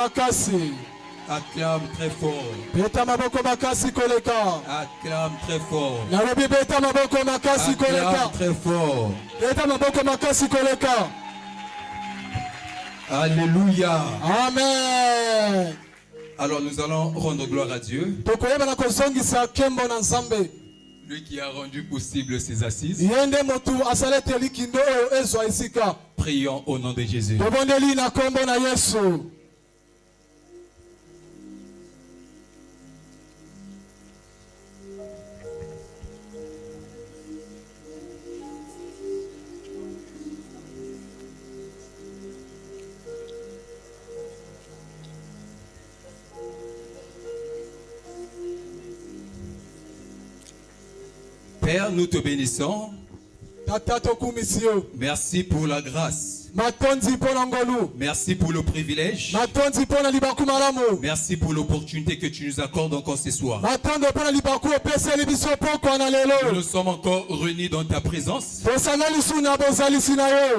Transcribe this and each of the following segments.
Makasi. Acclame très fort. Beta maboko makasi koleka. Acclame très fort. Nalobi beta maboko makasi koleka. Acclame très fort. Beta maboko makasi koleka. Alléluia. Amen. Alors nous allons rendre gloire à Dieu. Tokoyeba na kozongisa kembo na Nzambe. Lui qui a rendu possible ces assises. Yende motu asalete likindo oyo ezwa isika. Prions au nom de Jésus. Tobondeli na kombo na Yesu. Père, nous te bénissons. Merci pour la grâce. Merci pour le privilège. Merci pour l'opportunité que tu nous accordes encore ce soir. Nous nous sommes encore réunis dans ta présence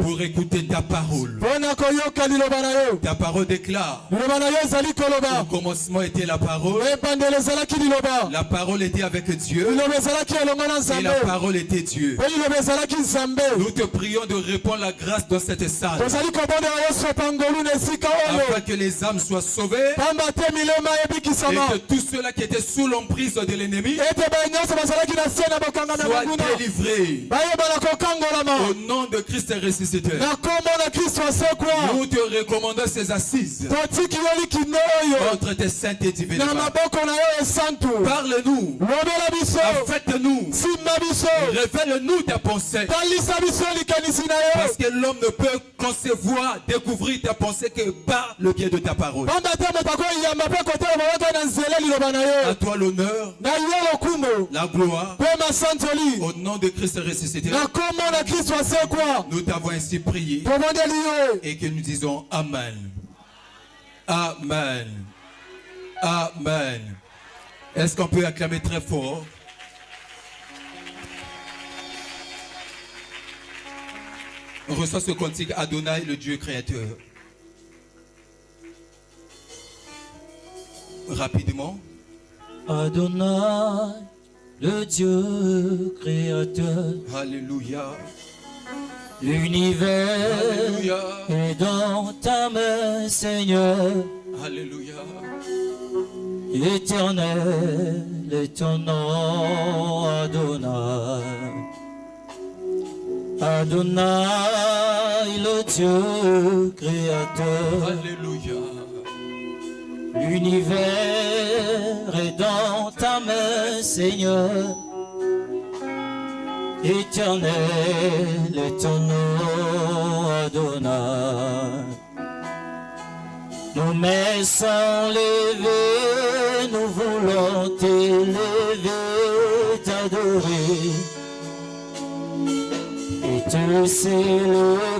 pour écouter ta parole. Ta parole déclare: au commencement était la parole. La parole était avec Dieu. Et la parole était Dieu. Nous te prions de répondre la grâce dans cette salle, afin que les âmes soient sauvées et que tous ceux-là qui étaient sous l'emprise de l'ennemi soient délivrés. Au nom de Christ ressuscité, nous te recommandons ces assises contre tes saintes et divines mains. Parle-nous, affecte-nous, révèle-nous ta pensée. Parce que l'homme ne peut concevoir, découvrir ta pensée que par le biais de ta parole. À toi l'honneur, la gloire, au nom de Christ ressuscité. Nous t'avons ainsi prié et que nous disons Amen. Amen. Amen. Est-ce qu'on peut acclamer très fort? On reçoit ce cantique: Adonai, le Dieu créateur. Rapidement. Adonai, le Dieu créateur. Alléluia. L'univers Alléluia. est dans ta main, Seigneur. Alléluia. Éternel est ton nom, Adonai. Adonai, le Dieu créateur. Alléluia. L'univers est dans ta main, Seigneur. Éternel est ton nom, Adonai. Nos mains sont levées, nous voulons t'élever, t'adorer et te célébrer,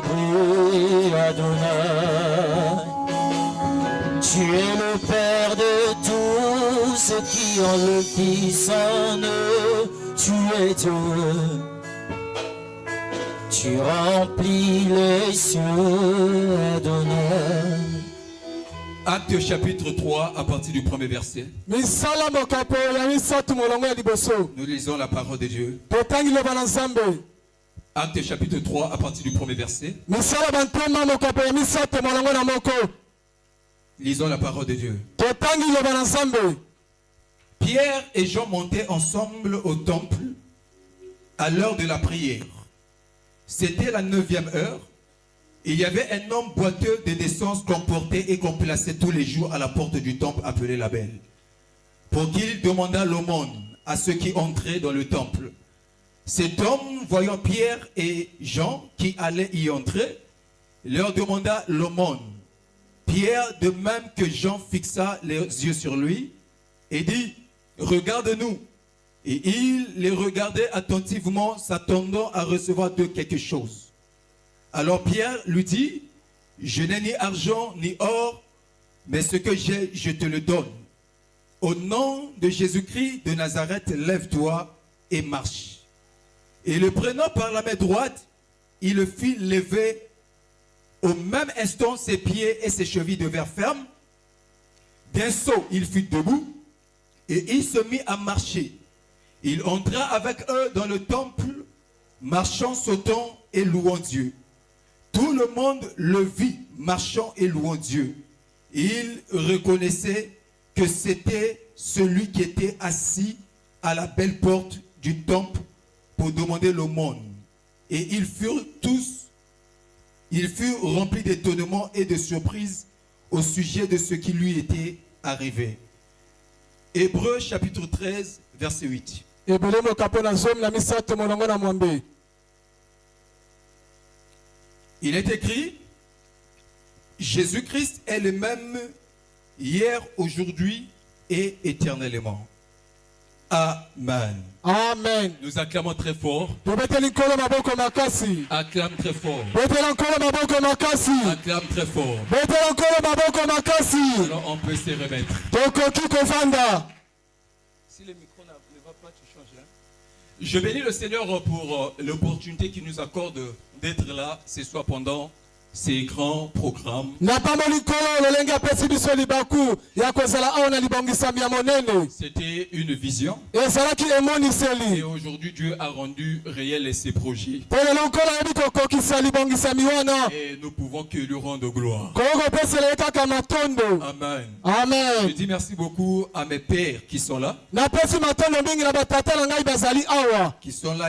Adonai. Tu es le Père de tous ceux qui ont le Fils en eux. Tu es Dieu. Tu remplis les cieux, Adonai. Acte chapitre 3 à partir du premier verset. Nous lisons la parole de Dieu. Acte chapitre 3 à partir du premier verset. Lisons la parole de Dieu. Pierre et Jean montaient ensemble au temple à l'heure de la prière. C'était la 9e heure. Il y avait un homme boiteux de naissance qu'on portait et qu'on plaçait tous les jours à la porte du temple appelé la Belle, pour qu'il demandât l'aumône à ceux qui entraient dans le temple. Cet homme, voyant Pierre et Jean qui allaient y entrer, leur demanda l'aumône. Pierre, de même que Jean, fixa les yeux sur lui et dit: regarde-nous. Et il les regardait attentivement, s'attendant à recevoir d'eux quelque chose. Alors Pierre lui dit: je n'ai ni argent ni or, mais ce que j'ai, je te le donne. Au nom de Jésus-Christ de Nazareth, lève-toi et marche. Et le prenant par la main droite, il le fit lever. Au même instant, ses pieds et ses chevilles devinrent fermes, D'un saut, il fut debout et il se mit à marcher. Il entra avec eux dans le temple, marchant, sautant et louant Dieu. Tout le monde le vit marchant et louant Dieu. Il reconnaissait que c'était celui qui était assis à la belle porte du temple pour demander l'aumône. Et ils furent remplis d'étonnement et de surprise au sujet de ce qui lui était arrivé. Hébreux chapitre 13, verset 8. ebele mokapo na zomi na misato molongo na mwambe. Il est écrit, Jésus-Christ est le même hier, aujourd'hui et éternellement. Amen. Amen. Nous acclamons très fort. tobeteli nkolo maboko makasi. Acclame très fort. betela nkolo maboko makasi. Acclame très fort. betela nkolo maboko makasi. Alors on peut se remettre. tokoki kovanda. Si le micro ne va pas, tu changes. Hein? Je bénis le Seigneur pour l'opportunité qu'il nous accorde d'être là ce soir pendant ces grands programmes. napamboli nkolo lolenge apesi biso libaku ya kozala awa na libongisami ya monene. C'était une vision. ezalaki Et emoniseli. aujourd'hui, Dieu a rendu réel ses projets. po lelo nkolo ayebi kokokisa libongisami wana. Et nous pouvons que lui rendre gloire. koki kopesela ye kaka matondo. Amen. amen. Je dis merci beaucoup à mes pères qui sont là, napesi matondo mingi na batata na ngai bazali awa.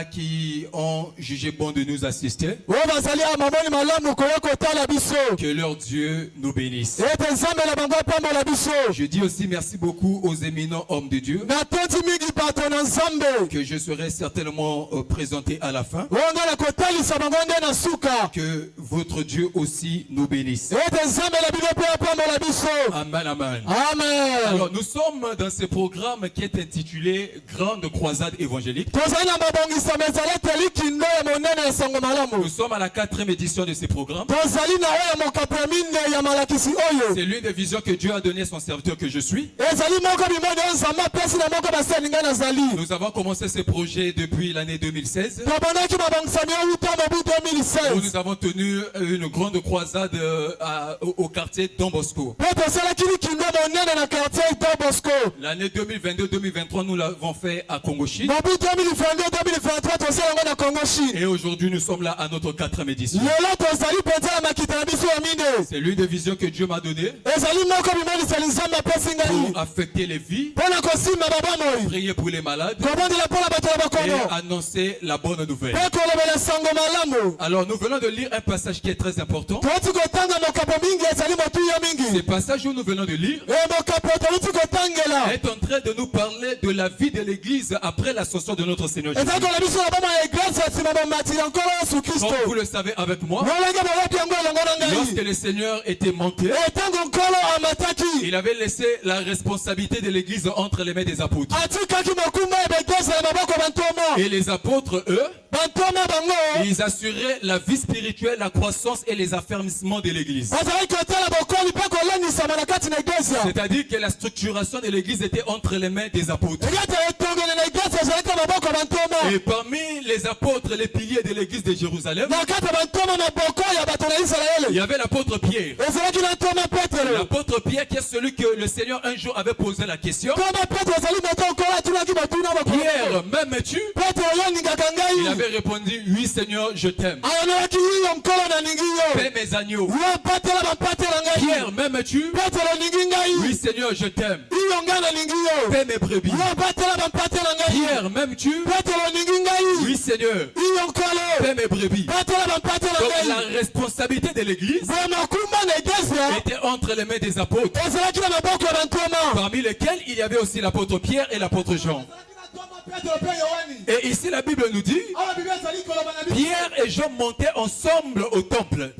qui ont jugé bon de nous assister. oyo bazali awa mamoni malamu koya kotala biso. Que leur Dieu nous bénisse. ete nzambe na bango apambola biso. Je dis aussi merci beaucoup aux éminents hommes de Dieu, natondi mingi bato na nzambe. que je serai certainement présenté à la fin. oyo ngai na kotalisa bango nde na suka. Que votre Dieu aussi nous bénisse. ete nzambe na bino mpe apambola biso. Amen, amen. amen. Alors nous sommes dans ce programme qui est intitulé Grande Croisade évangélique. tozali na mabongisama ezali likindo ya monene ya sango Nous malamu. sommes à la 4e édition de ce programme. tozali na oyo ya mokapo ya mine ya malakisi oyo. C'est l'une des visions que Dieu a donné à son serviteur que je suis. ezali moko bimoni oyo nzambe apesi na moko baseni ngai nazali. Nous avons commencé ce projet depuis l'année 2016. tobandaki mabongisami outa mobu Où 2016. nous avons tenu une grande croisade au quartier Don Bosco. mpe tosalaki likindo monene na quartier Don Bosco. L'année 2022-2023, nous l'avons fait à Congo-Chine. mobu 2022-2023 tosala yango na Congo Chine. Et aujourd'hui, nous sommes là à notre 4e édition. lelo tozali mpenza na makita na biso ya mine. C'est l'une des visions que Dieu m'a données ezali moko bimoniseli nzambe apesi ngai pour affecter les vies, mpo na kosimba babomoi. prier pour les malades kobondela mpo na bato ya et bakono annoncer la bonne nouvelle. mpe kolobela sango malamu. Alors, nous venons de lire un passage qui est très important. toti kotanga mokapo mingi ezali motuya Ce mingi. passage où nous venons de lire mokapo toluti kotangela est en train de nous parler de la vie de l'Église après l'ascension de notre Seigneur Jésus. ezali kola biso na boma ya eglise ya nsima bomati ya nkolo yesu kristo. Comme vous le savez avec moi, molenge bayebi yango elongo na lorsque ngai. le Seigneur était monté, etango nkolo amataki il avait laissé la responsabilité de l'Église entre les mains des apôtres. atikaki mokumba ya beglise na maboko bantoma. Et les apôtres, eux, bantoma bango ils assuraient la vie spirituelle, la croissance et les affermissements de l'Église. bazalaki kotala bokoli mpe kolenisama na kati na eglise. C'est-à-dire que la structuration de l'Église était entre les mains des apôtres. eliate etongele na eglise ezalaki na maboko bantoma. Et parmi les apôtres, les piliers de l'Église de Jérusalem, na kati ya bantoma maboko ya bato na il israele y avait l'apôtre Pierre. ezalaki na ntoma petelo. L'apôtre Pierre qui est celui que le Seigneur un jour avait posé la question. ntoma petelo ezali moto nkolo atunaki batuna bakolo. Pierre, m'aimes-tu? petelo yoningaka Il ngai. avait répondu, oui Seigneur, je t'aime. ayonelaki yo nkolo naningi yo. Paix mes agneaux. yo patela bampatela ngai. Pierre, m'aimes-tu? petelo oningi ngai. Oui Seigneur, je t'aime. iyo ngai naningi yo. Paix mes brebis. yo patela bampatela ngai. Pierre, m'aimes-tu? petelo oningi ngai. Oui Seigneur. iyo nkolo. Paix mes brebis. patela bampatela Donc ngai. la responsabilité de l'Église mokumba na eglise était entre les mains des apôtres, ezalaki na maboko ya bantoma. parmi lesquels il y avait aussi l'apôtre Pierre et l'apôtre Jean. Et ici la Bible nous dit, Pierre et Jean montaient ensemble au temple.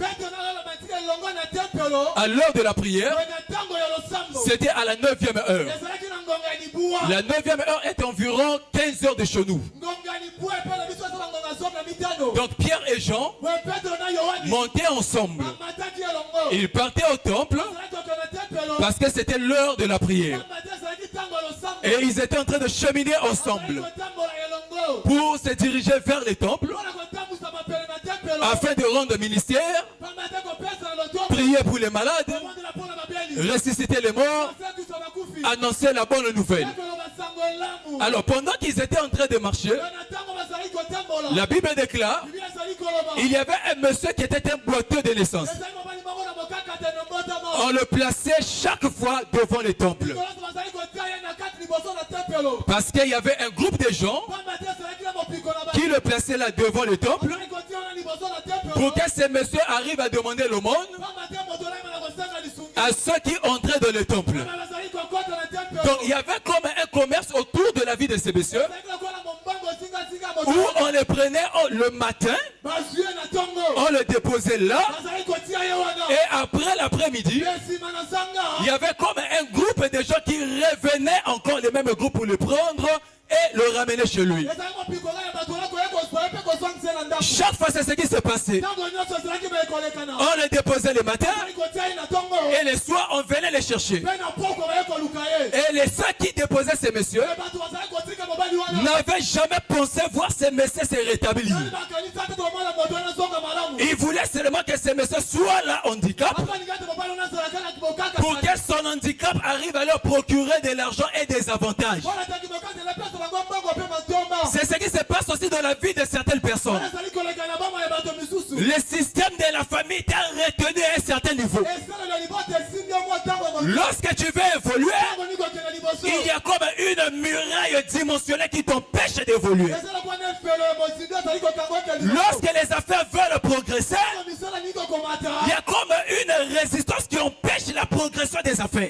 À l'heure de la prière, c'était à la 9e heure. La 9e heure est environ 15 heures de chez nous. Donc Pierre et Jean montaient ensemble. Ils partaient au temple parce que c'était l'heure de la prière. Et ils étaient en train de cheminer ensemble pour se diriger vers les temples afin de rendre ministère, prier pour les malades ressusciter les morts, annoncer la bonne nouvelle. Alors pendant qu'ils étaient en train de marcher, la Bible déclare, il y avait un monsieur qui était un boiteux de naissance. On le plaçait chaque fois devant le temple. Parce qu'il y avait un groupe de gens qui le plaçaient là devant le temple pour que ce monsieur arrive à demander l'aumône à ceux qui entraient dans le temple. Donc il y avait comme un commerce autour de la vie de ces messieurs où on les prenait le matin, on le déposait là, et après l'après-midi, il y avait comme un groupe de gens qui revenaient encore les mêmes groupes pour le prendre et le ramener chez lui. Chaque fois, c'est ce qui s'est passé. On les déposait le matin et le soir, on venait les chercher. Et les ceux qui déposaient ces messieurs n'avaient jamais pensé voir ces messieurs se rétablir. Ils voulaient seulement que ces messieurs soient là handicap pour que son handicap arrive à leur procurer de l'argent et des avantages. C'est ce qui se passe aussi dans la vie de certaines personnes. Le système de la famille t'a retenu à un certain niveau. Lorsque tu veux évoluer, il y a comme une muraille dimensionnelle qui t'empêche d'évoluer. Lorsque les affaires veulent progresser, il y a comme une résistance qui empêche la progression des affaires.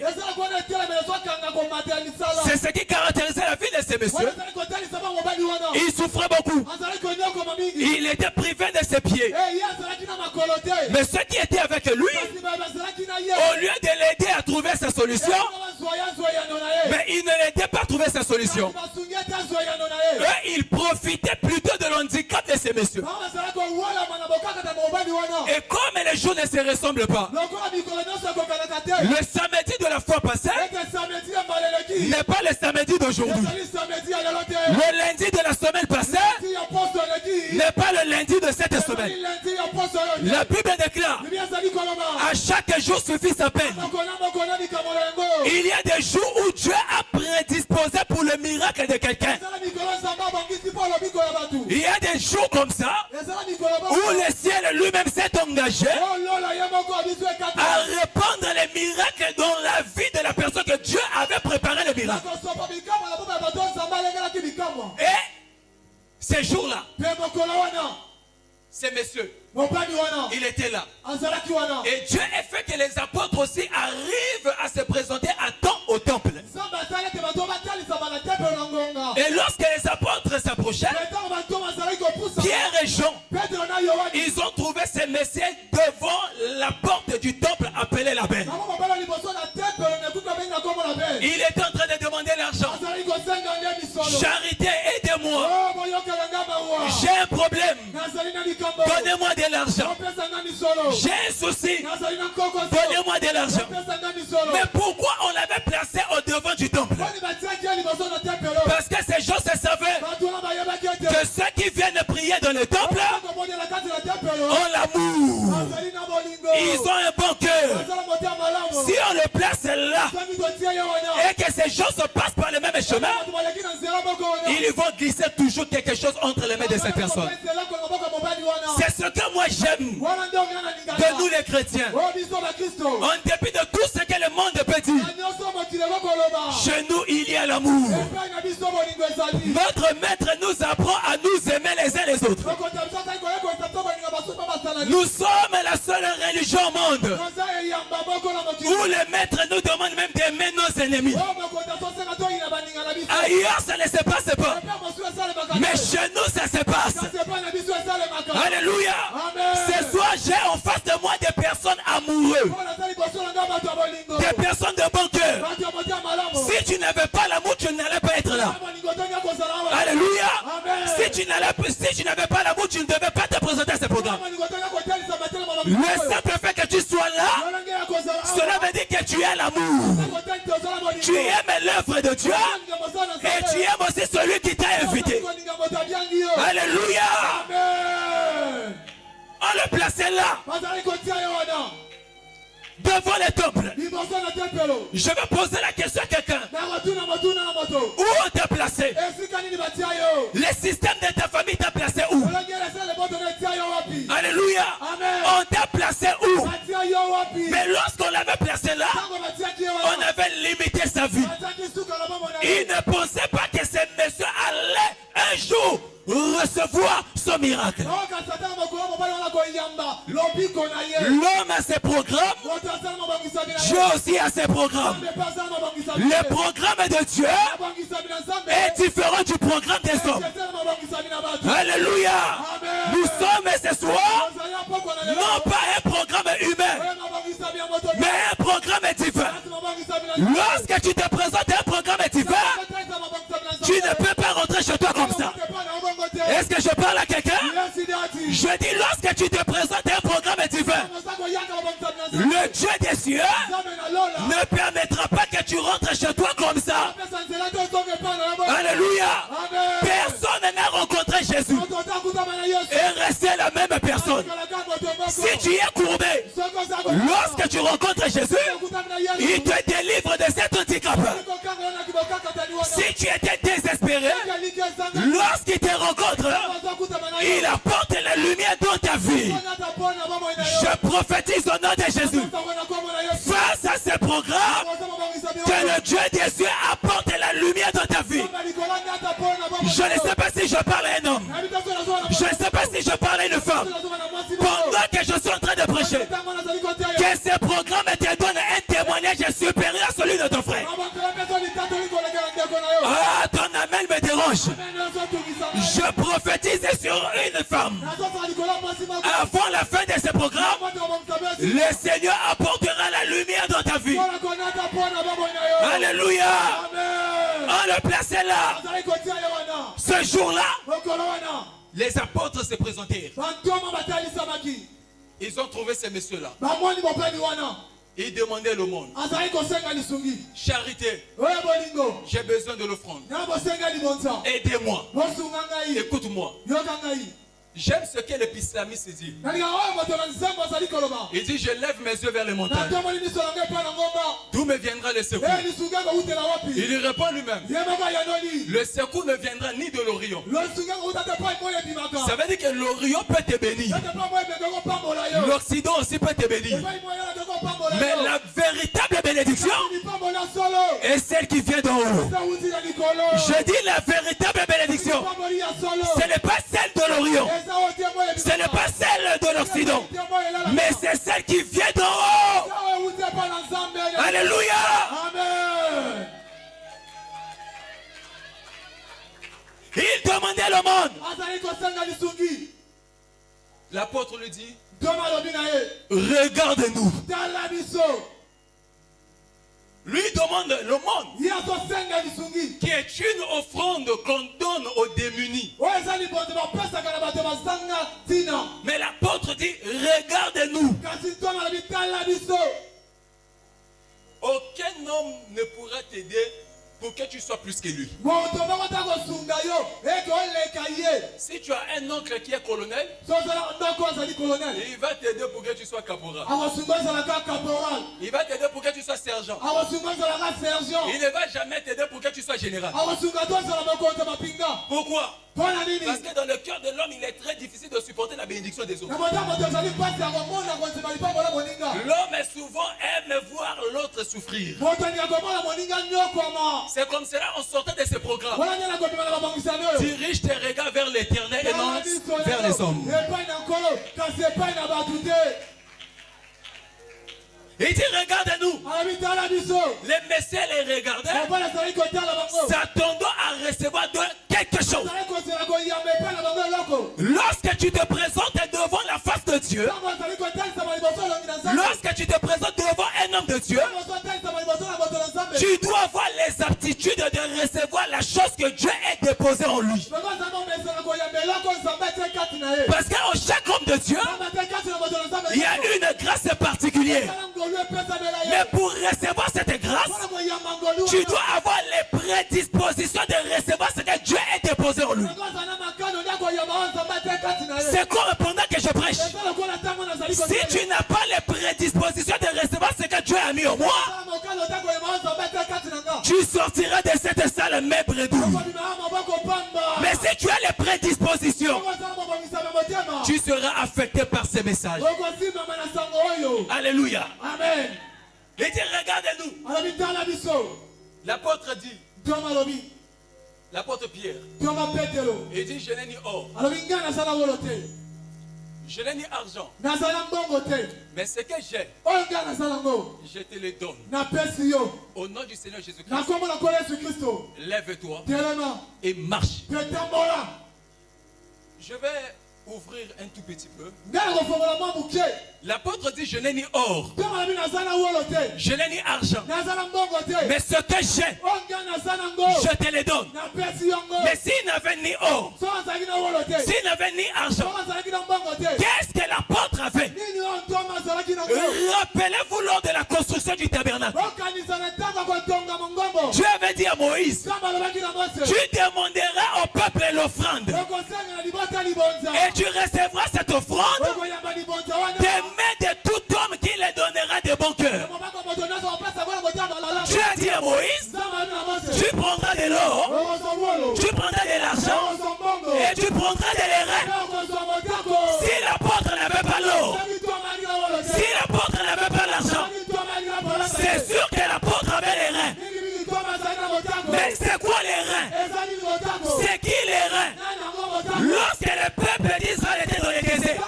C'est ce qui caractérisait la vie de ces messieurs. Il souffrait beaucoup. Il était privé de ses pieds. Mais ceux qui étaient avec lui, au lieu de l'aider à trouver sa solution, mais ils ne l'aidaient pas à trouver sa solution. Eux, ils profitaient plutôt de l'handicap de ces messieurs. Et comme les jours ne se ressemblent pas, le samedi de la fois passée n'est pas le samedi d'aujourd'hui. Le lundi de la semaine passée n'est pas le lundi de cette semaine. La Bible déclare, à chaque jour suffit sa peine. Il y a des jours où Dieu a prédisposé pour le miracle de quelqu'un. Il y a des jours comme ça où le ciel lui-même s'est engagé à répandre les miracles dans la vie de la personne que Dieu avait préparé le miracle. Et ces jours-là, ces messieurs, il était là. Et Dieu a fait que les apôtres aussi arrivent à se présenter à temps au temple. Et lorsque les apôtres s'approchaient, Pierre et Jean, ils ont trouvé ces messieurs devant la porte du temple appelée la benne. Il était en train de demander l'argent. Charité, aidez-moi. J'ai un problème. Donnez-moi de l'argent. J'ai un souci. Donnez-moi de l'argent. Mais pourquoi on l'avait placé au devant du temple? Parce que ces gens se savaient que ceux qui viennent prier dans le temple ont l'amour. Ils ont un bon cœur. Si on le place là et que ces gens se passent par le même chemin, ils vont glisser toujours quelque chose entre les mains de ces personnes. C'est ce que moi j'aime de nous les chrétiens. En dépit de tout ce que le monde peut dire, chez nous il y a l'amour. Notre maître nous apprend à nous aimer les uns les autres. Nous sommes la seule religion au monde où le maître nous demande même d'aimer nos ennemis. Ailleurs ça ne se passe pas, mais chez nous ça se passe. Alléluia. Ce soir j'ai en face de moi des personnes amoureuses, des personnes de bon cœur. Si tu n'avais pas l'amour, tu n'allais pas être là. Alléluia. Si tu n'avais pas l'amour, tu ne devais pas te présenter à ce programme. Le simple fait que tu sois là, cela veut dire que tu as l'amour. Tu aimes l'œuvre de Dieu et tu aimes aussi celui qui t'a invité. Alléluia. On le plaçait là, devant les temples. Je vais poser la question à quelqu'un. Où on t'a placé? Les systèmes de ta famille t'a placé où? Alléluia. On t'a placé où? Mais lorsqu'on l'avait placé là, on avait limité sa vie. Il ne pensait pas que ces messieurs allaient un jour recevoir son miracle. L'homme a ses programmes, Dieu aussi a ses programmes. Le programme de Dieu est différent du programme des hommes. Alléluia. Nous sommes ce soir non pas un programme humain, mais un programme divin. Lorsque tu te présentes un programme divin, tu ne peux pas rentrer chez toi comme ça. Est-ce que je parle à quelqu'un? Je dis lorsque tu te présentes un programme divin, le Dieu des cieux ne permettra pas que tu rentres chez toi comme ça. Alléluia. Personne n'a rencontré Jésus et resté la même personne. Si tu es courbé, lorsque tu rencontres Jésus, il te délivre de cet handicap. Si tu étais désespéré, lorsqu'il te rencontre, il apporte la lumière dans ta vie. Je prophétise au nom de Jésus. Face à ce programme, que le Dieu des cieux apporte la lumière dans ta vie. Je ne sais pas si je parle à un homme. Je ne sais pas si je parle à une femme. Pendant que je suis en train de prêcher, que ce programme te donne un témoignage supérieur à celui de ton frère. Ah, ton amen me dérange. Je prophétise sur une femme. Avant la fin de ce programme, le Seigneur apportera la lumière dans ta vie. Alléluia. On le plaçait là. Ce jour-là, les apôtres se présentèrent. Ils ont trouvé ces messieurs-là. Ils demandaient l'aumône. Charité. J'ai besoin de l'offrande. Aidez-moi. Écoute-moi. J'aime ce que l'islamiste dit. Il dit, je lève mes yeux vers les montagnes. D'où me viendra le secours? Il lui répond lui-même. Le secours ne viendra ni de l'Orient. Ça veut dire que l'Orient peut te bénir. L'Occident aussi peut te bénir. Mais la véritable bénédiction est celle qui vient d'en haut. Je dis la véritable bénédiction. Ce n'est pas celle de l'Orient. Ce n'est pas celle de l'Occident, mais c'est celle qui vient d'en haut. Alléluia. Amen. Il demandait le monde. L'apôtre lui dit, regarde-nous. Lui demande le monde, qui est une offrande qu'on donne aux démunis. Mais l'apôtre dit, regarde-nous. Aucun homme ne pourra t'aider pour que tu sois plus que lui. Si tu as un oncle qui est colonel, il va t'aider pour que tu sois caporal. Il va t'aider pour que tu sois sergent. Il ne va jamais t'aider pour que tu sois général. Pourquoi? Parce que dans le cœur de l'homme, il est très difficile de supporter la bénédiction des autres. L'homme souvent aime voir l'autre souffrir. C'est comme cela, en sortant de ce programme, dirige tes regards vers l'éternel et non vers les hommes. Il dit, regarde-nous. Les messieurs les regardaient, s'attendant à recevoir de quelque chose. Lorsque tu te présentes devant la face de Dieu, lorsque tu te présentes devant un homme de Dieu, tu dois avoir les aptitudes de recevoir la chose que Dieu a déposée en lui. Parce qu'en chaque homme de Dieu, il y a une grâce particulière. Mais pour recevoir cette grâce, tu dois avoir les prédispositions de recevoir ce que Dieu a déposé en lui. C'est comme pendant que je prêche. Si tu n'as pas les prédispositions de recevoir ce tu sortiras de cette salle même bredouille. Mais si tu as les prédispositions, tu seras affecté par ces messages. Alléluia. Amen. Il dit, regardez-nous. L'apôtre dit, l'apôtre Pierre, il dit, je n'ai ni or, je n'ai ni argent, mais ce que j'ai, je te le donne. Au nom du Seigneur Jésus-Christ, lève-toi et marche. Je vais ouvrir un tout petit peu. L'apôtre dit, je n'ai ni or, je n'ai ni argent, mais ce que j'ai, je te le donne. Mais s'il n'avait ni or, s'il n'avait ni argent, qu'est-ce que l'apôtre avait? Rappelez-vous lors de la construction du tabernacle, Dieu avait dit à Moïse, tu demanderas au peuple l'offrande et tu recevras cette offrande des mains de tout homme qui les donnera de bon cœur. Dieu a dit à Moïse, tu prendras de l'or, tu prendras de l'argent et tu prendras de l'airain. Si l'apôtre n'avait pas l'or, si l'apôtre n'avait pas l'argent, c'est sûr que l'apôtre avait les reins. Mais c'est quoi les reins? C'est qui les reins? Lorsque le peuple d'Israël était dans les déserts,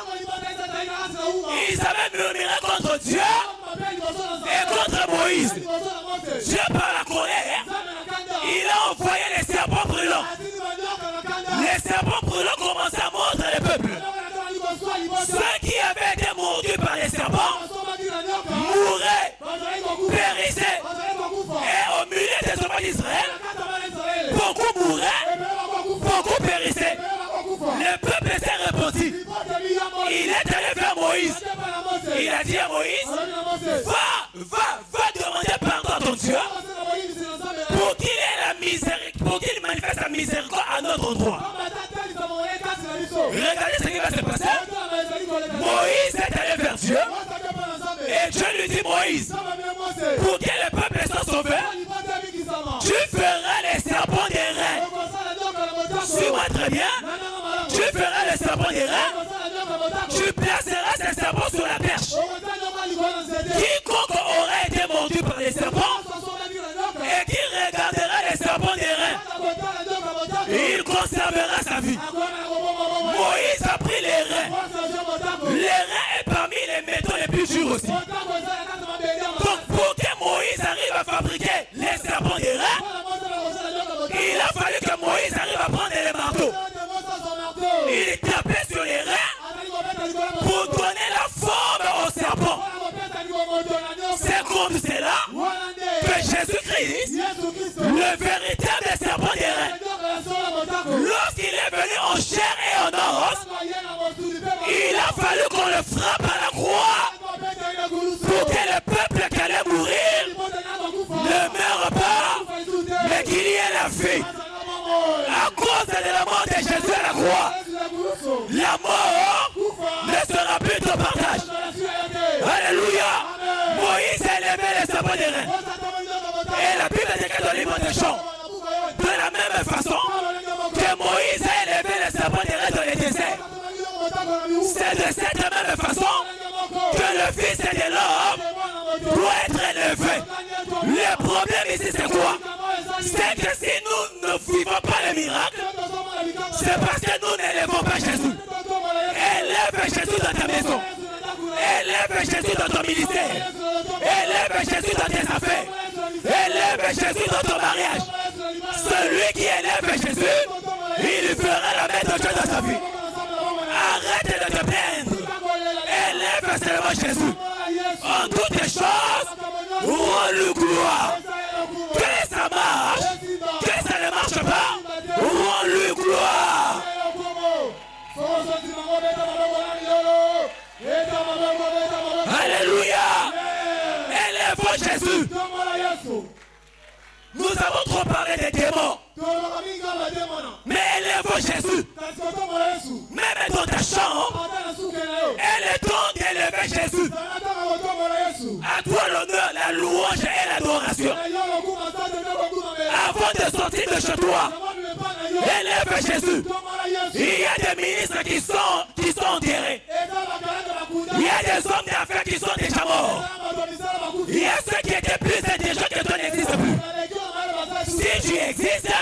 ils avaient murmuré contre Dieu et contre Moïse. Dieu, par la colère, il a envoyé les serpents brûlants. Les serpents brûlants commençaient à mordre le peuple. Ceux qui avaient été mordus par les serpents mouraient, périssaient. Et au milieu des soldats d'Israël, beaucoup mouraient, beaucoup périssaient. Le peuple s'est repenti. Il est allé vers Moïse. Il a dit à Moïse, va demander pardon à ton Dieu pour qu'il ait la miséricorde, pour qu'il manifeste la miséricorde à notre endroit. Regardez ce qui va se passer. Moïse est allé vers Dieu et Dieu lui dit, Moïse, pour que le peuple soit sauvé, tu feras les serpents des reins. Suis-moi très bien. Tu feras les serpents des reins. Tu placeras ces serpents sur la perche. Quiconque aura été mordu par les serpents et qui regardera les serpents des reins, il conservera sa vie. Moïse a pris les reins. Les reins est parmi les métaux les plus durs aussi. Donc pour que Moïse arrive à fabriquer les serpents des reins, il a fallu que Moïse arrive à prendre les marteaux. Il tapait sur les reins pour donner la forme au serpent. C'est comme cela que Jésus-Christ, le véritable serpent des reins, lorsqu'il est venu en chair et en os, il a fallu qu'on le frappe à la croix pour que le peuple qui allait mourir ne meure pas, mais qu'il y ait la vie. À cause de la mort de Jésus à la croix, la mort ne sera plus ton partage. Alléluia. Moïse a élevé les serpents des reins. Et la Bible décrit dans le livre des Chants, de la même façon que Moïse a élevé les serpents des reins dans les déserts. C'est de cette même façon que le Fils de l'homme doit être élevé. Le problème ici c'est quoi? C'est que si nous ne vivons pas le miracle, c'est parce que nous n'élevons pas Jésus. Élève Jésus dans ta maison. Élève Jésus dans ton ministère. Élève Jésus dans tes affaires. Élève Jésus dans ton mariage. Celui qui élève Jésus, il lui fera la main de Dieu dans sa vie. Arrête de te plaindre. Élève seulement Jésus. En toutes les choses, rends-lui gloire. Que ça marche, que ça ne marche pas, rends-lui gloire. Alléluia. Élève Jésus. Nous avons trop parlé des démons. Mais élève Jésus. Même dans ta chambre, elle est temps d'élever Jésus. À toi l'honneur, la louange et l'adoration. Avant de sortir de chez toi, élève Jésus. Il y a des ministres qui sont enterrés. Il y a des hommes d'affaires qui sont déjà morts. Il y a ceux qui étaient plus intelligents que toi n'existent plus. Si tu existes,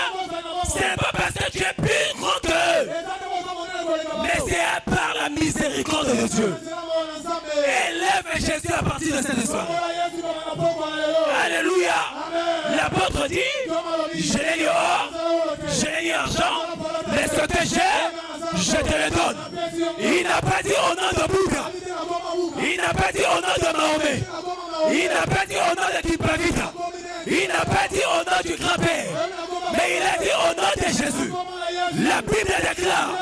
ce n'est pas parce que tu es plus grand qu'eux, mais c'est par la miséricorde de Dieu. Élève Jésus à partir de cette histoire. Alléluia. L'apôtre dit, je n'ai ni or, je n'ai ni argent, mais ce que j'ai, je te le donne. Il n'a pas dit au nom de Bouddha. Il n'a pas dit au nom de Mahomet. Il n'a pas dit au nom de Kipavita. Il n'a pas dit au nom du grand-père. Mais il a dit au nom de Jésus. La Bible déclare,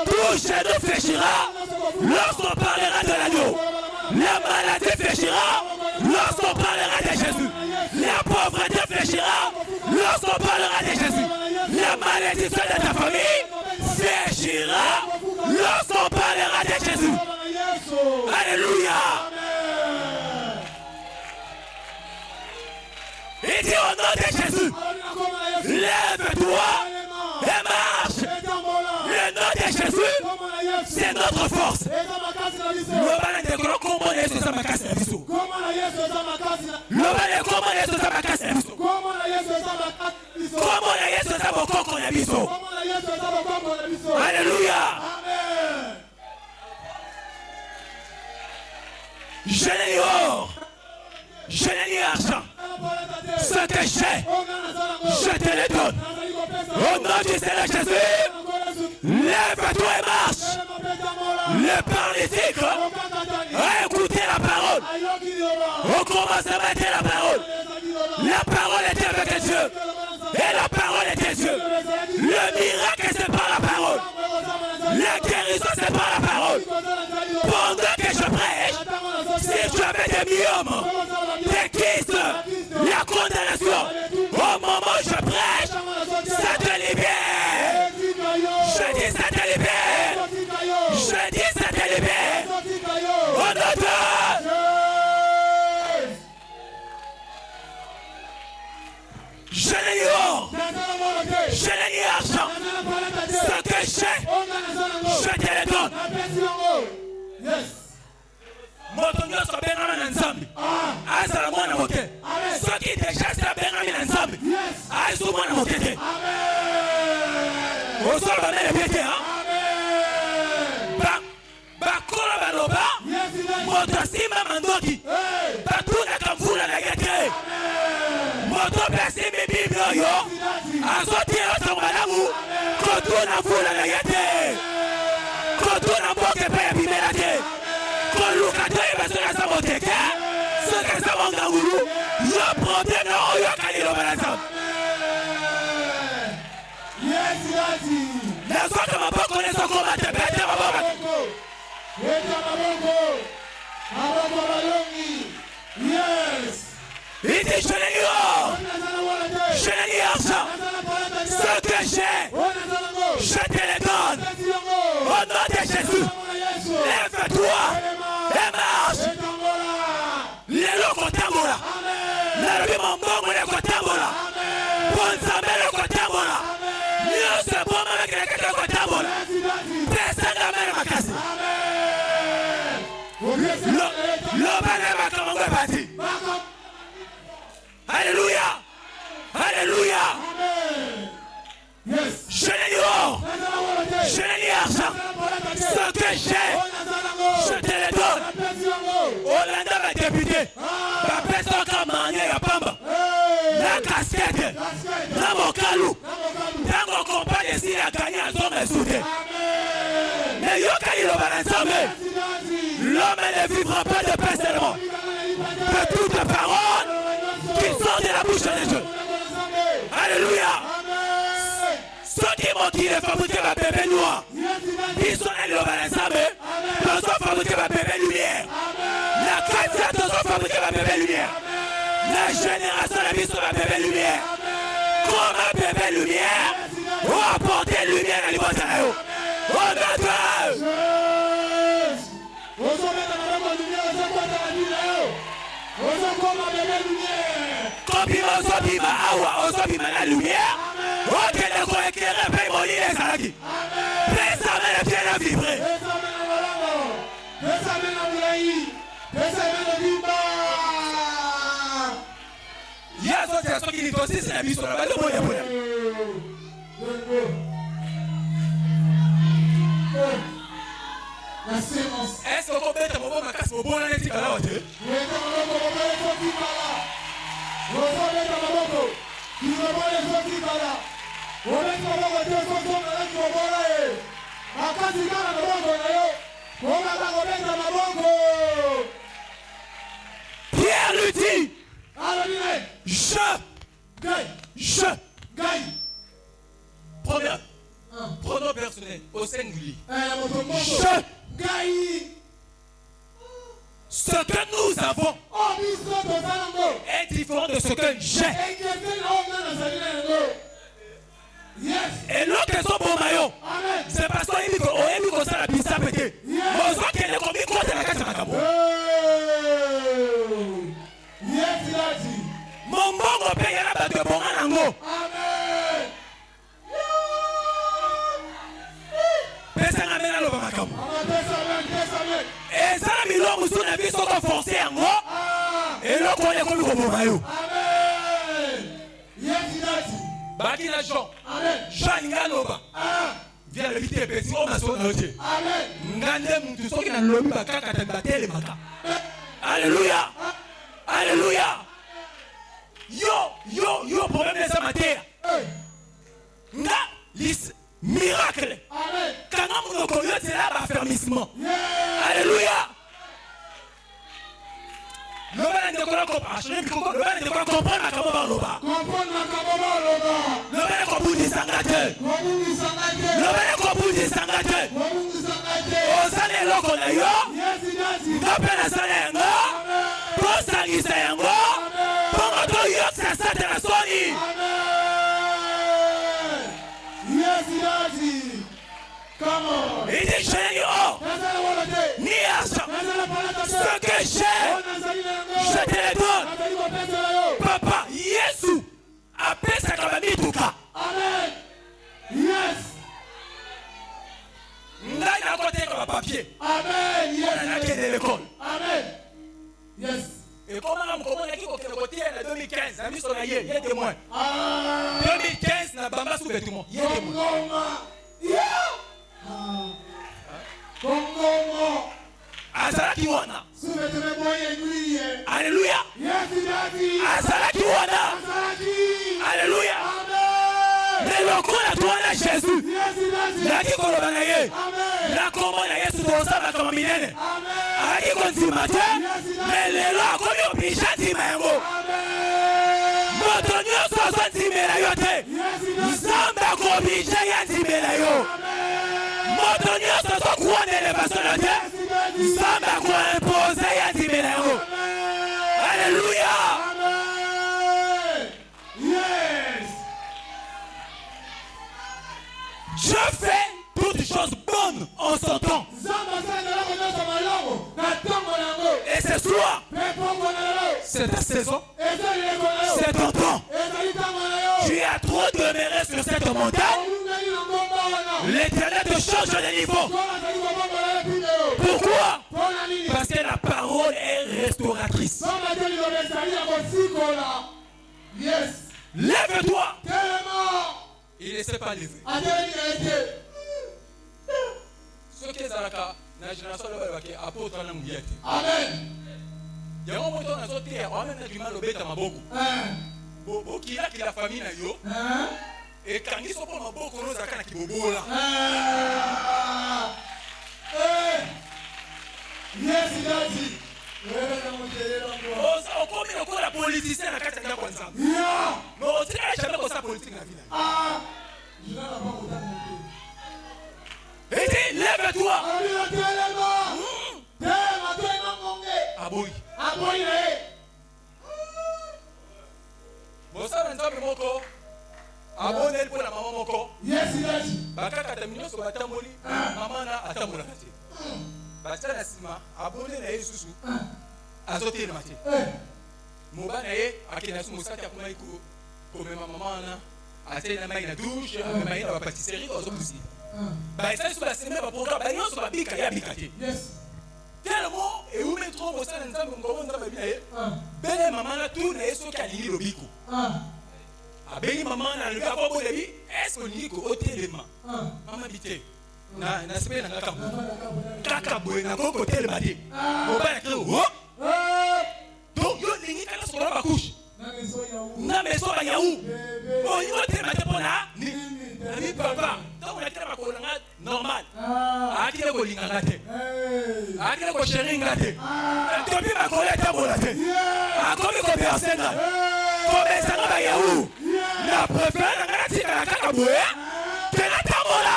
tout genou fléchira lorsqu'on parlera de l'agneau. La maladie fléchira lorsqu'on parlera de Jésus. La pauvreté fléchira lorsqu'on parlera de Jésus. La malédiction de ta famille fléchira lorsqu'on parlera de Jésus. Alléluia. Il dit au nom de Jésus, lève-toi et marche. Le nom de Jésus, c'est notre force. Alléluia. Je n'ai ni or, je n'ai ni argent. Ce que j'ai, je te le donne. Au nom du Seigneur Jésus, lève-toi et marche. Le paralytique a écouté la parole. On commence à mettre la parole. La parole était avec Dieu. Et la parole était Dieu. Le miracle, c'est par la parole. La guérison, c'est par la parole. Pendant que je prêche, si tu avais des myomes, des kystes, la condamnation, au moment où je prêche, ça te libère. Je dis ça te libère. Je dis ça te libère. Au nom de je n'ai ni or, je n'ai ni argent. Ce que j'ai, je te le donne. Moto nyonso bengama na nzambe azala mwana moke soki deja sa bengami na nzambe azu mwana moke te osala bamele bien te bakolo baloba moto asimba mandoki batunaka mvula na ye te moto mpe asimbi bible oyo azotia osango malamu kotuna mvula na ye te kotuna mboka epai ya bimela te koluka toyeba soki aza moteke soki aza mongangulu yo probleme na oyoka liloba na nzambe nazoka maboko nezokoma te bete maboko il dit je n'ai ni or, je n'ai ni argent, ce que j'ai, je te le donne. Au nom de Jésus, lève-toi et marche. Lelo kotambola, nalobi mambongo le kotambola, bonzambe le kotambola, nyonso boma mekele le kotambola, pesanga mele makasi. Loba ne makamongo ebati. Alléluia. Alléluia. Je n'ai ni or, je n'ai ni argent. Ce que j'ai, je te le donne. Olanda va député. La personne comme Mania Yapamba. La casquette. La mokalou. Dans mon combat, ici, a gagné un homme soudé. Mais Yokali le balançame. L'homme ne vivra pas de paix seulement. De toutes les paroles qui sortent de la bouche de Dieu. Alléluia. Ceux qui m'ont dit de fabriquer ma bébé noir, ils sont allés au balançame. Ils ont fabriqué ma bébé lumière. La qualité ils ont fabriqué ma bébé lumière. La génération de vie sur ma bébé lumière. Comme ma bébé lumière, on a apporté lumière à l'Ivoire. On a comme ozobima awa ozobima na lumière okende koéclairer mpe molili ezalaki pesa mena pie na vibre ye azotia soki litosisi na biso na balomoniapona est-ce que okobeta moboma makasi mobona netikala wa te Pierre lui dit je pronom personnel au singulier ce que nous avons est différent de ce que j'ai. Et l'autre est son bon maillot. C'est parce qu'on est comme ça la piste à péter. Mais on qu'elle est comme une côte de la carte à Macabo. Mon bon paye la batte de bon anango. Pesa na mena lo ba Macabo. Et ça la milongo sur la vie sont forcés en gros. Et l'autre on est comme un bon maillot. Baki na Jean. Jean ngaloba. Via le vite petit on a son noté. Ngande mutu soki na lobi bakaka tabatele maka. Alléluia. Alléluia. Yo problème de sa matière. Nga lis miracle. Quand on nous connaît c'est là affermissement. Alléluia. Le bal de quoi comprendre. Le bal de quoi comprendre comment loba. Le bal de quoi disangate. Le bal de quoi disangate. Osane loko na yo. Ngapena sana ngo. Posangisa yango. Pongo to yo sa satana soni. Il dit je ni argent. Ce que j'ai, je te le donne. Papa, Yesu appelle sa camarade Tuka. Amen. Yes. Ngai na côté comme papier. Amen. Yes. On a quitté l'école. Amen. Yes. Et comment on a quitté le côté en 2015, ami son aïe, il est témoin. 2015 na bamba sous vêtement. Il est témoin. Kongo. Azalaki wana. Sous-vêtement moyen nuit. Alléluia. Yes, daddy. Azalaki wana. Alléluia. Amen. Mais le coup la toi na Jésus. Yes, daddy. La qui koloba na ye. Amen. La kombo na Yesu tosala kama minene. Amen. Aki konzima te. Mais lelo akomi obija nzima yango. Amen. Moto nyonso azonzimela yo te. Nzambe akobija ya nzimela yo. Moto nyonso azokuwa na elevation na te. Nzambe akoimpose ya nzimela yango. Alléluia. Amen. Yes. Je fais toutes choses bonnes en son temps. Et ce soir, c'est ta saison, c'est ton temps. Tu as trop demeuré sur cette montagne. L'Éternel te change de niveau. Pourquoi? Parce que la parole est restauratrice. Lève-toi. Il ne s'est pas levé. Ce qui est dans la génération de l'apôtre, Amen. il y a un moment où on a sauté, on a même du mal au bête à ma boco. Qui a la famille na yo. Et quand ils sont pas ma boco, nous avons qui bobo là. Yes, daddy. On commet encore la politicien à 4 ans. Mais on dirait jamais qu'on sa politique dans la vie. Je n'ai pas autant Il dit, lève-toi. Aboui. Bosa nzambe moko. Abonel pour la maman moko. Yes, daddy. Bakaka tamino so batamboli. Maman na atambola kati. Basa na sima abonel na Yesusu. Azote le matin. mobana ye akenda so mosati akoma iko komema mama wana ateli na mai na douche amema ye na bapatisserie bazobusila baesali so baseme baprogramme banyonso babika ye abika te tellement eume trop mosala nzambe ngomo nzambe babi na ye bene mama na tu na ye soki alingi lobiko abengi mama na alobi akobo lebi est-ce olingi ko otelema mama bite na sepele na ngaka kaka boye na koko telema te mobana kre o donc yo lingi kala sokola bakouche na meso banyaou olingi otelema te mpona ami papa donc nakila makolo nga normal akile kolinganga te akile kosheringa te topi makolo etambola te akomi kobersenga kobesanga bayau na prefere nanga natikala kaka boye te natambola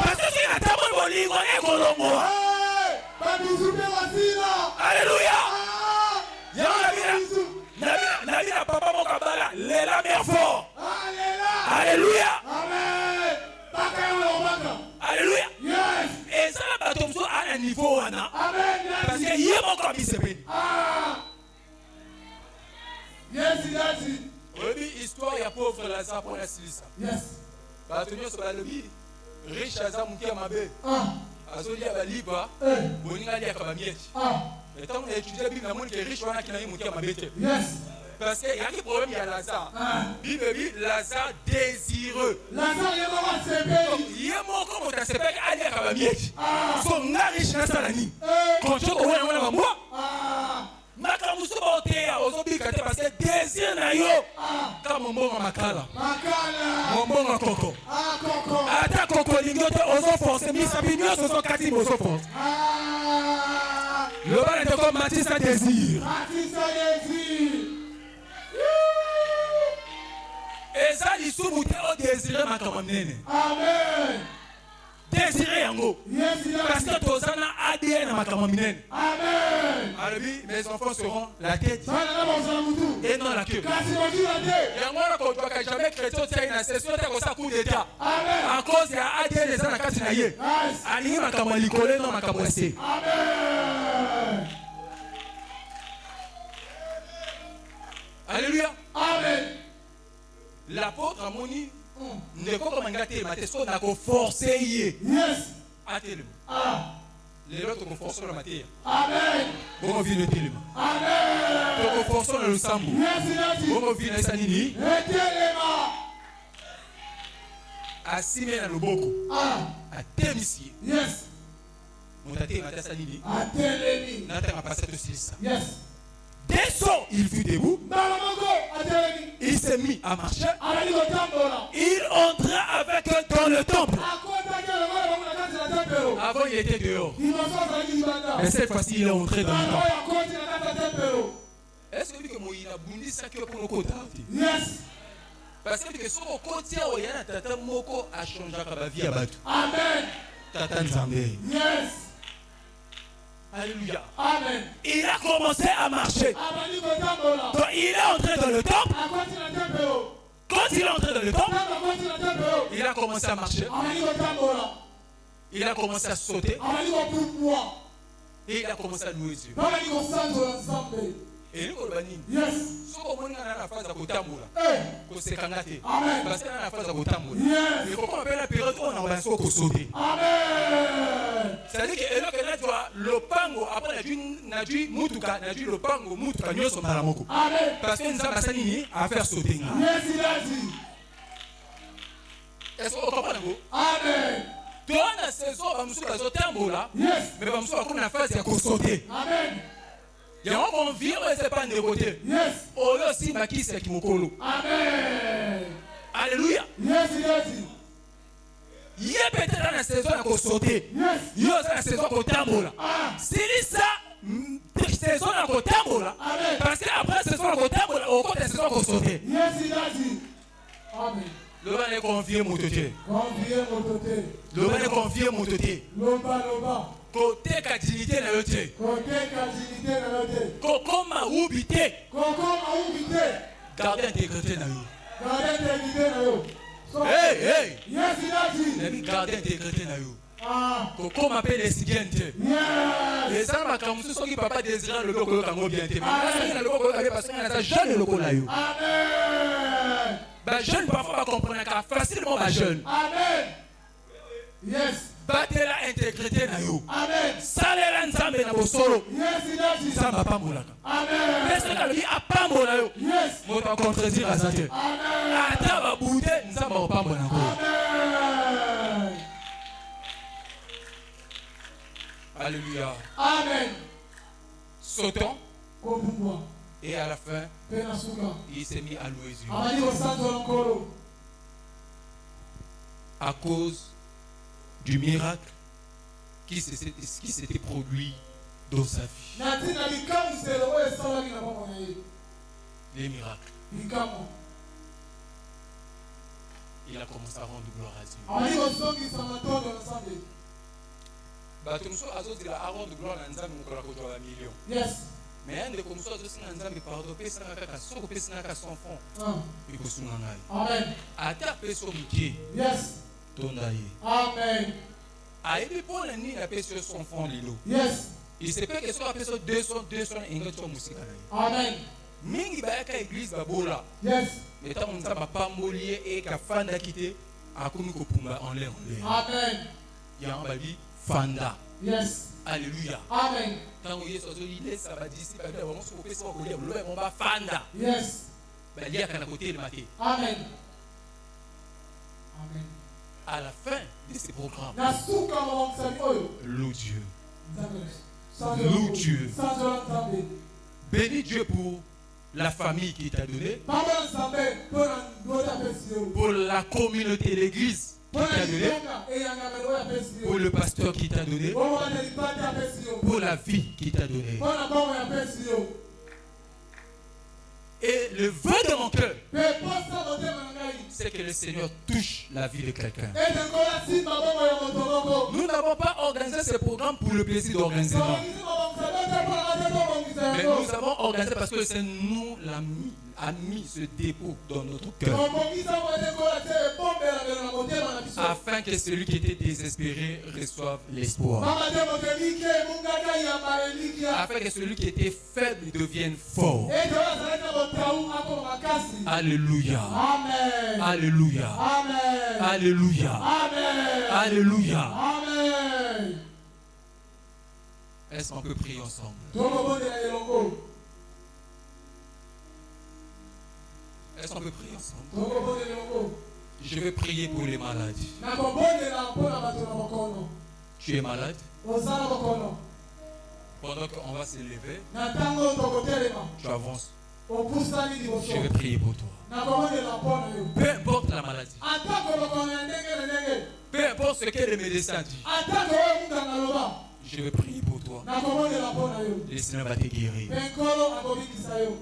parce que soki natambola bolingo ekolongoa alleluya yango nabina papa moko abala lela mer fort alleluya Alléluia. Et ça va tomber à un niveau wana. Parce que y a mon corps qui se peine. Oui, histoire ya pauvre Lazare pour la Silisa. Yes. Ba tenir sur la lobby. Riche Lazare muki amabe. Azoli ya liba. Boninga ya kabamieti. Et tant qu'on a étudié la Bible, on a que riche wana kina muki amabe. Yes. Parce qu'il y a un problème, il y a Lazare. Bible dit Lazare désireux. Lazare, il y a mon corps, il y a mon corps, il y a mon corps, son riche dans sa langue. Quand tu as un moi, ma camuso boté, ozobi kate parce que désir na yo. Comme mon bon makala. Mon bon coco. Ata coco lingote ozo force, mi sabinyo ozo kati ozo force. Le bal est comme Matissa désir. Matissa désir. Et ça, il s'ouvre au désir ma camarade. Amen. Désirez yango. Parce que tous en a ADN ma camarade. Amen. Alors mes enfants seront la tête et non la queue. Yango na ko doka jamais chrétien c'est une session de comme ça coup d'état. Amen. À cause il y a ADN les ana kati na ye. Ali ma camarade collé non ma camarade. Amen. Alléluia. Amen. L'apôtre Amoni ne peut pas mangater, mais c'est n'a qu'au forcer y. Yes. Attends-le. Les autres qu'on force la matière. Amen. Bon vie le téléma. Amen. Qu'on force le sambo. Yes. Bon vie le sanini. Le téléma. Assimé dans le boko. À témissier. Yes. Mon tate m'a sanini. À télémi. N'attends pas cette silisa. Yes. Dès son, il fut debout. Il s'est mis à marcher. Il entra avec eux dans le temple. Avant, il était dehors. Mais cette fois-ci, il est entré dans le temple. Est-ce que vous avez dit ça pour le côté? Yes. Parce que si on continue, il y a un tata moko à changer la vie à battre. Amen. Tata Nzambe. Yes. Alléluia. Amen. Il a commencé à marcher. Donc il est entré dans le temple. Quand il est entré dans le temple, il a commencé à marcher. Il a commencé à sauter. Et il a commencé à louer Dieu. Et nous, yes. Si on a la phase à Kotamboula, c'est Kangate. Parce qu'il y a la phase à Kotamboula. Mais pourquoi on appelle la période où on a sauté? Amen. C'est-à-dire que là, le pango, après, on a dit Mutuka, on a dit le pango, Mutuka, nous sommes à la moko. Parce que nous avons passé à faire sauter. Yes, il a dit. Est-ce qu'on comprend? Amen. Dans la saison, on va sauter en bola. Mais on va comme la phase à sauter. Amen. Il y a un convié, on ne sait pas négoter. Yes. On a aussi ma qui c'est qui m'okolo. Amen. Alléluia. Yes, il a dit. Il y a peut-être dans la saison à sauter. Yes. Il y a dans la saison à tambola. Si ça, saison à tambola. Parce qu'après la saison à tambola, au côté de la saison à sauter. Yes, il a dit. Amen. Le ban est convié mon toté. Convié mon toté. Le ban est convié mon toté. Loba, loba. Côté dignité na yote. Côté dignité na yote. Koko ma ubité. Koko ma ubité. Gardez intégrité na yo. Gardez intégrité na yo. Hey, hey. Yes, il a dit. Gardez intégrité na yo. Coco m'appelle les siguientes. Les gens m'ont dit que papa désire le loco kango bien. Mais là, le loco parce qu'on a jeune le loco là. Amen. Bah jeune parfois pas comprendre car facilement bah jeune. Amen. Yes. Batela intégrité na yo. Amen. Salela nzambe na bosolo. Yes, Daddy. Nzamba pa molaka. Amen. Mais c'est que lui a pas mola yo. Yes. Moto a contredire à ça. Amen. Ata ba boude nzamba pa mola ko. Amen. Alléluia. Amen. Sautons Kobumbwa. et à la fin Penasuka. il s'est mis à louer Dieu. Amani osanzo nkolo. À cause du miracle qui s'était produit dans sa vie. Natina bikamu selo oyo esalaki na mama na ye. Les miracles. Bikamu. Il a commencé à rendre gloire à Dieu. Amani osongisa matondo na Nzambe. Bato mosusu azozela arendre gloire na Nzambe mokolo akozwa ba million. Yes. Mais ande ko mosusu azosinga Nzambe pardon opesanga kaka soki opesanga kaka 100 francs ekosunga ngai. Amen. Ata apeso mokie Yes. tonda ye. Amen. Ayebi mpo na nini apesi yo 100 francs lelo. Yes. Il se peut que soki apeso 200 engeti yo mosika na ye. Amen. Mingi bayaka église babola. Yes. Mais ntango Nzambe apamboli ye e kafandaki te akomi kopumba en l'air. Amen. Yango babi fanda. Yes. Alléluia. Amen. Ntango Yesu azolilesa badisciple babi bango soki opesa bakolia bolo yango bafanda. Yes. Baliaka na kotelema te. Amen. Amen. À la fin de ce programme, Nasuka mama msali oyo. loue Dieu. Nzambe. Loue Dieu. Sanzo Nzambe. Bénis Dieu pour la famille qui t'a donné, Baba Nzambe pona ndoda pesi yo. pour la communauté, l'église qui Pona t'a donné, ndoda eyanga oya pesi yo. pour le pasteur qui t'a donné, Baba na lipata pesi yo. pour la vie qui t'a donné. Pona bomo ya pesi yo. Et le vœu de mon cœur, Pe posa motema na ngai. c'est que le Seigneur touche la vie de quelqu'un. Ete kola simba bomo ya moto moko. Nous n'avons pas organisé ce programme pour le plaisir d'organiser. Non. Bongisi mama msali te pona ate to bongisa Mais yango. nous avons organisé parce que c'est nous a mis ce dépôt dans notre cœur. Bongisa mo ete kola te bombe la bela motema na biso. Afin que celui qui était désespéré reçoive l'espoir. Mama te motelike mungaka ya maelikia. Afin que celui qui était faible devienne fort. Ete wazalaka botau ako makasi. Alléluia. Amen. Alléluia. Amen. Alléluia. Amen. Alléluia. Amen. Est-ce qu'on peut prier ensemble? Tokobondela elongo. Est-ce qu'on peut prier ensemble? Tokobondela elongo. Je vais prier pour les malades. Nakobondela mpona bato na bokono. Tu es malade? Ozala bokono. Pendant qu'on va se lever, Na ntango tokotelema. tu avances. Opusani liboso. Je vais prier pour toi. Nakobondela mpona yo. Peu importe la maladie, Atako bokono ya ndenge na ndenge. peu importe ce que le médecin dit, Atako oyo munganga loba. je vais prier pour toi. Nakobondela mpona yo. Le Seigneur va te guérir. Pe nkolo akobikisa yo.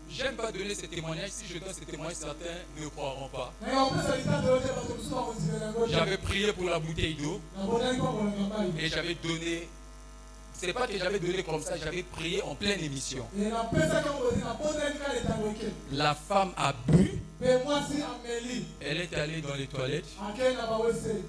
J'aime pas donner ce témoignage. Si je donne ce témoignage, certains ne croiront pas. Na yo opesa litatelo te bato mosusu bakozibela yango te. J'avais prié pour la bouteille d'eau Nabondeli mpo kolonga mai. et j'avais donné. C'est pas que j'avais donné comme ça, j'avais prié en pleine émission. E napesaki yango bozi nabondeli kaka etango eke. La femme a bu, Pe mwasi ameli. elle est allée dans les toilettes, Akei na bawese.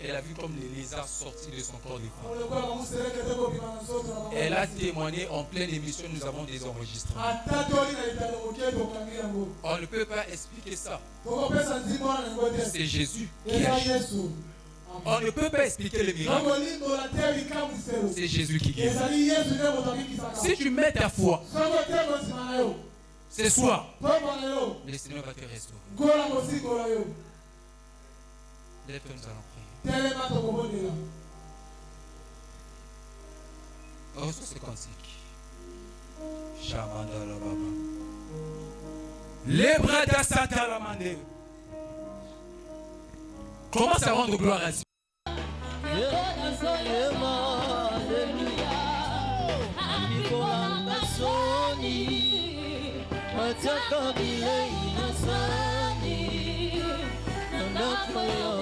elle a vu comme les lézards sortis de son corps de femme. Lokola bamuseleke te kobima na nzoto na bango. Elle a témoigné en pleine émission, nous avons des enregistrements. Ata toli na etalo moke tokangi yango. On ne peut pas expliquer ça. Tokopesa nzimbo wana na yango te. C'est Jésus qui Eza agit. Yesu. On ne peut pas expliquer le miracle. Tokolimbola te likamwiselo. C'est Jésus qui guérit. Ezali Yesu nde moto akikisaka. Si tu mets ta foi Soko te kosima na yo. ce soir, Pamba na yo. le Seigneur va te restaurer. Ngola kosingola yo. Lève-toi, nous allons prier. Telema tokobondela. Oh, ça c'est cantique. Shamandala Baba. Les bras d'Asatalamande. Commence à rendre gloire à Dieu. Not for your